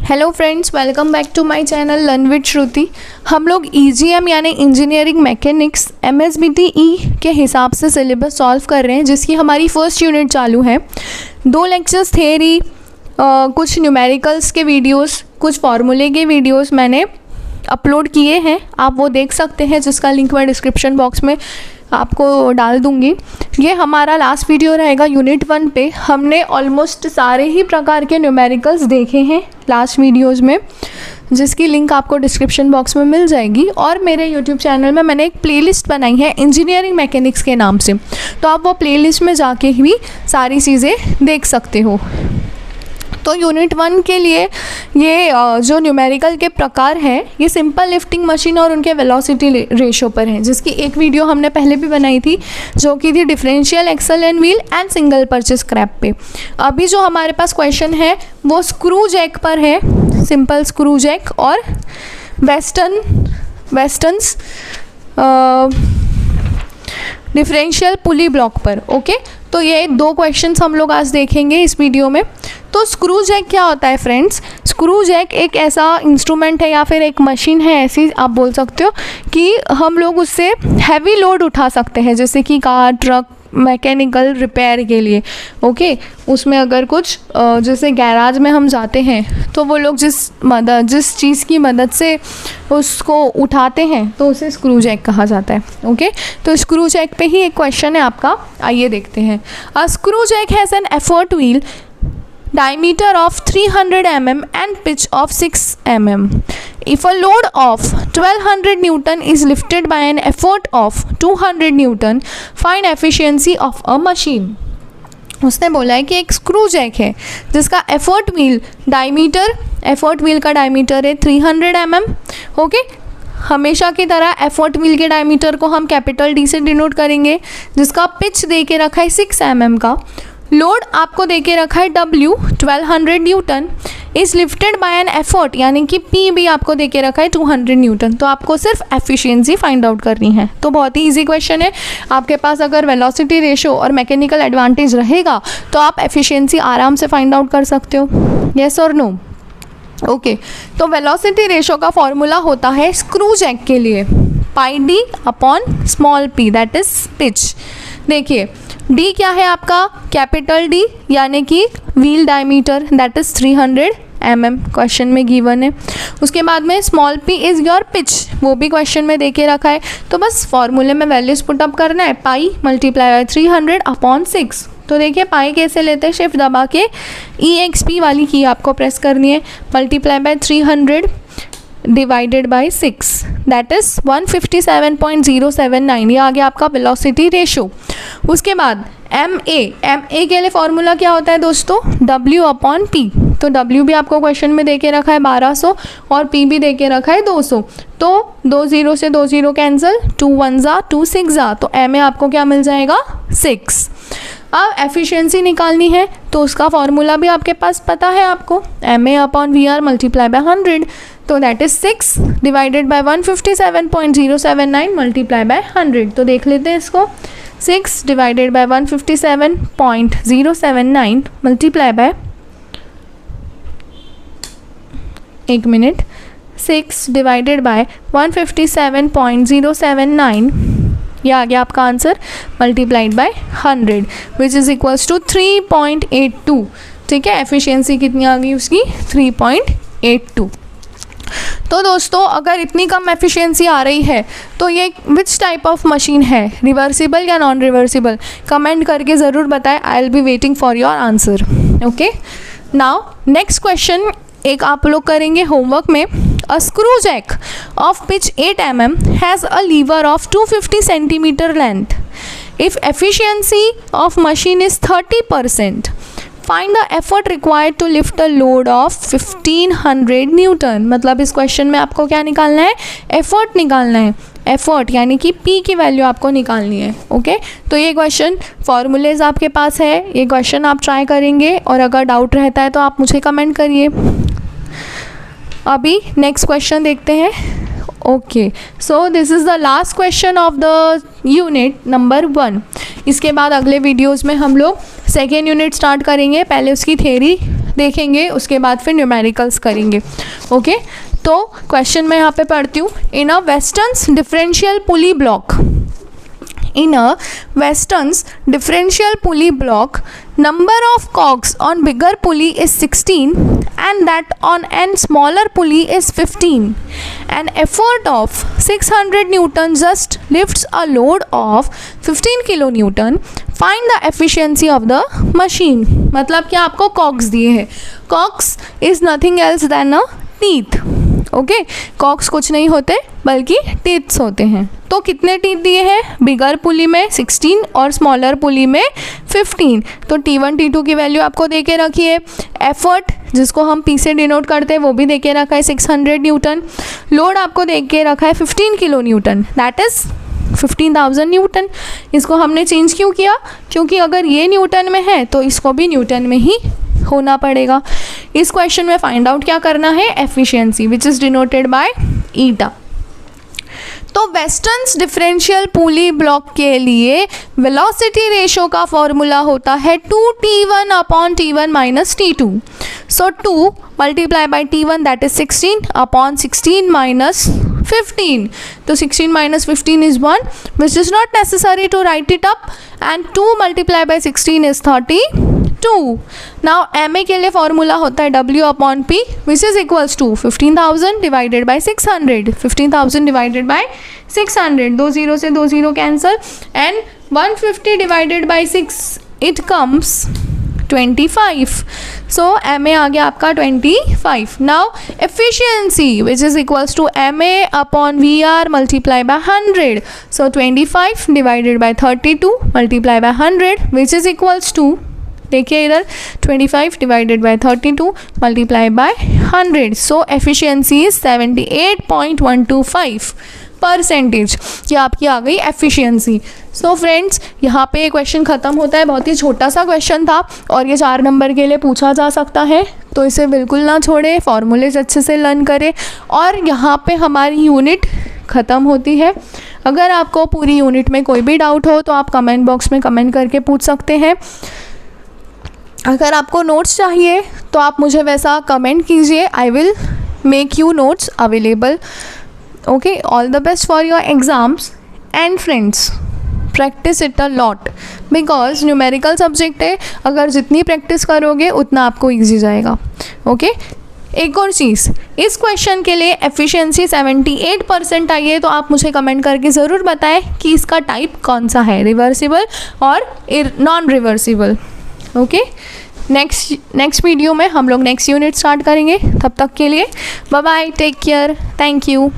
Hello friends, welcome back to my channel learn with Shruti. हम लोग EGM यानी engineering mechanics एमएसबीटीई के हिसाब से सिलेबस सॉल्व कर रहे हैं, जिसकी हमारी फर्स्ट यूनिट चालू है। 2 लेक्चर्स थ्योरी, कुछ न्यूमेरिकल्स के वीडियोस, कुछ फार्मूले के वीडियोस मैंने अपलोड किए हैं, आप वो देख सकते हैं, जिसका लिंक मैं डिस्क्रिप्शन बॉक्स में आपको डाल दूंगी। ये हमारा लास्ट वीडियो रहेगा यूनिट 1 पे। हमने ऑलमोस्ट सारे ही प्रकार के न्यूमेरिकल्स देखे हैं लास्ट वीडियोज़ में, जिसकी लिंक आपको डिस्क्रिप्शन बॉक्स में मिल जाएगी। और मेरे यूट्यूब चैनल में मैंने एक प्लेलिस्ट बनाई है इंजीनियरिंग मैकेनिक्स के नाम से, तो आप वो प्लेलिस्ट में जाके भी सारी चीज़ें देख सकते हो। तो यूनिट 1 के लिए ये जो न्यूमेरिकल के प्रकार हैं, ये सिंपल लिफ्टिंग मशीन और उनके वेलोसिटी रेशो पर हैं, जिसकी एक वीडियो हमने पहले भी बनाई थी, जो कि थी differential axle and wheel and single purchase crab पे। अभी जो हमारे पास क्वेश्चन है वो स्क्रू जैक पर है, सिंपल स्क्रू जैक और वेस्टर्न्स डिफरेंशियल पुली ब्लॉक पर। ओके, तो ये 2 क्वेश्चंस हम लोग आज देखेंगे इस वीडियो में। तो स्क्रू जैक क्या होता है फ्रेंड्स? स्क्रू जैक एक ऐसा इंस्ट्रूमेंट है या फिर एक मशीन है, ऐसी आप बोल सकते हो, कि हम लोग उससे हैवी लोड उठा सकते हैं, जैसे कि कार, ट्रक, मैकेनिकल रिपेयर के लिए। ओके, उसमें अगर कुछ जैसे गैराज में हम जाते हैं तो वो लोग जिस चीज़ की मदद से उसको उठाते हैं तो उसे स्क्रू जैक कहा जाता है। ओके, तो स्क्रू जैक पे ही एक क्वेश्चन है आपका, आइए देखते हैं। A screw jack has an effort wheel diameter of 300 mm and pitch of 6 mm. If a load of 1200 Newton is lifted by an effort of 200 Newton, find efficiency of a machine. उसने बोला है कि एक screw Jack है जिसका effort wheel का diameter है 300 mm. Okay, हमेशा की तरह एफर्ट व्हील के डायमीटर को हम कैपिटल डी से डिनोट करेंगे, जिसका पिच दे के रखा है 6 mm का। लोड आपको देके रखा है W 1200 Newton, is lifted bye an effort, यानी कि P भी आपको देके रखा है 200 न्यूटन। तो आपको सिर्फ एफिशिएंसी फाइंड आउट करनी है। तो बहुत ही इजी क्वेश्चन है। आपके पास अगर वेलोसिटी रेशो और मैकेनिकल एडवांटेज रहेगा तो आप एफिशिएंसी आराम से फाइंड आउट कर सकते हो। येस और नो? ओके, तो वेलोसिटी रेशो का फॉर्मूला होता है स्क्रू जैक के लिए pi D upon small p, that is pitch. देखिए, D क्या है आपका? कैपिटल D, यानी कि wheel diameter, that is 300 mm, question में गिवन है। उसके बाद में small p is your pitch, वो भी क्वेश्चन में देके रखा है। तो बस फॉर्मूले में वैल्यूज पुटअप करना है, पाई मल्टीप्लाई बाय 300 अपॉन 6। तो देखिए पाई कैसे लेते हैं, शिफ्ट दबा के EXP वाली की आपको प्रेस करनी है, multiply by 300 divided by 6, that is 157.079। ये आ गया आपका वेलोसिटी रेशो। उसके बाद MA के लिए फॉर्मूला क्या होता है दोस्तों? W upon P। तो W भी आपको क्वेश्चन में देके रखा है 1200 और P भी देके रखा है 200। तो 2 0 से 2 0 कैंसिल, 2 1 जा 2 6 जा, तो MA आपको क्या मिल जाएगा? 6। अब एफिशिएंसी निकालनी है तो उसका फॉर्मूला भी आपके पास पता है आपको, MA upon VR multiply by 100। तो that is 6 divided by 157.079 multiply by 100। तो देख लेते हैं इसको, 6 divided by 157.079 multiply by 6 divided by 157.079, ये आ गया आपका answer, multiplied by 100, which is equals to 3.82। ठीक है, एफिशिएंसी कितनी आ गई उसकी? 3.82। तो दोस्तों, अगर इतनी कम एफिशिएंसी आ रही है तो ये विच टाइप ऑफ मशीन है, रिवर्सिबल या नॉन रिवर्सिबल? कमेंट करके ज़रूर बताएं, I will be waiting for your answer. Okay, now next question एक आप लोग करेंगे होमवर्क में। A screw jack of pitch 8 mm has a lever of 250 cm length. If efficiency of machine is 30%, find the effort required to lift a load of 1500 newton. मतलब इस question में आपको क्या निकालना है? एफर्ट निकालना है। एफर्ट यानी कि P की वैल्यू आपको निकालनी है। ओके, तो ये क्वेश्चन फॉर्मूलेज आपके पास है, ये क्वेश्चन आप ट्राई करेंगे और अगर डाउट रहता है तो आप मुझे कमेंट करिए। अभी नेक्स्ट क्वेश्चन देखते हैं। Okay, so this is the last question of the unit number 1। इसके बाद अगले वीडियोज़ में हम लोग सेकेंड यूनिट स्टार्ट करेंगे। पहले उसकी थ्योरी देखेंगे, उसके बाद फिर न्यूमेरिकल्स करेंगे। ओके, तो क्वेश्चन मैं यहाँ पे पढ़ती हूँ। In a Weston's differential pulley block, in a Weston's differential pulley block, number of cogs on bigger pulley is 16 and that on an smaller pulley is 15. An effort of 600 Newton just lifts a load of 15 kilonewton. Find the efficiency of the machine. मतलब कि आपको cogs दिए हैं. Cogs is nothing else than a teeth. Okay, cogs कुछ नहीं होते बल्कि teeths होते हैं। तो कितने टीथ दिए हैं? बिगर पुली में 16 और स्मॉलर पुली में 15। तो T1 T2 की वैल्यू आपको दे के रखी है। एफर्ट जिसको हम P से डिनोट करते हैं वो भी दे के रखा है 600 न्यूटन। लोड आपको दे के रखा है 15 kilo Newton, that is 15,000 Newton. इसको हमने चेंज क्यों किया? क्योंकि अगर ये न्यूटन में है तो इसको भी न्यूटन में ही होना पड़ेगा। इस क्वेश्चन में फाइंड आउट क्या करना है? Efficiency, which is denoted by ईटा। तो वेस्टर्न्स डिफरेंशियल पुली ब्लॉक के लिए वेलोसिटी रेशो का फॉर्मूला होता है 2T1 upon T1 minus T2। So 2 multiply by T1 that is 16 upon 16 minus 15. तो 16 minus 15 is 1, which is not necessary to write it up, and 2 multiplied by 16 is 32. Now MA के लिए formula होता है W upon P, which is equals to 15,000 divided by 600. 15,000 divided by 600. 2 0 से 2 0 cancel, and 150 divided by 6 it comes 25. So MA आ गया आपका 25. Now efficiency which is equals to MA upon VR multiply by 100. So 25 divided by 32 multiply by 100 which is equals to, देखिए इधर 25 divided by 32 multiply by 100. So efficiency is 78.125%. ये आपकी आ गई efficiency. So friends, यहाँ पे ये क्वेश्चन ख़त्म होता है। बहुत ही छोटा सा क्वेश्चन था और ये 4 नंबर के लिए पूछा जा सकता है, तो इसे बिल्कुल ना छोड़े, फॉर्मूलेज अच्छे से लर्न करें। और यहाँ पे हमारी यूनिट ख़त्म होती है। अगर आपको पूरी यूनिट में कोई भी डाउट हो तो आप कमेंट बॉक्स में कमेंट करके पूछ सकते हैं। अगर आपको नोट्स चाहिए तो आप मुझे वैसा कमेंट कीजिए, I will make you notes available. Okay, all the best for your exams and friends, practice it a lot because numerical subject है, अगर जितनी प्रैक्टिस करोगे उतना आपको ईजी जाएगा। ओके, एक और चीज़, इस क्वेश्चन के लिए एफिशिएंसी 78% आई है, तो आप मुझे कमेंट करके ज़रूर बताएं कि इसका टाइप कौन सा है, रिवर्सिबल और non reversible. Okay, next video में हम लोग नेक्स्ट यूनिट स्टार्ट करेंगे। तब तक के लिए bye bye, take care, thank you.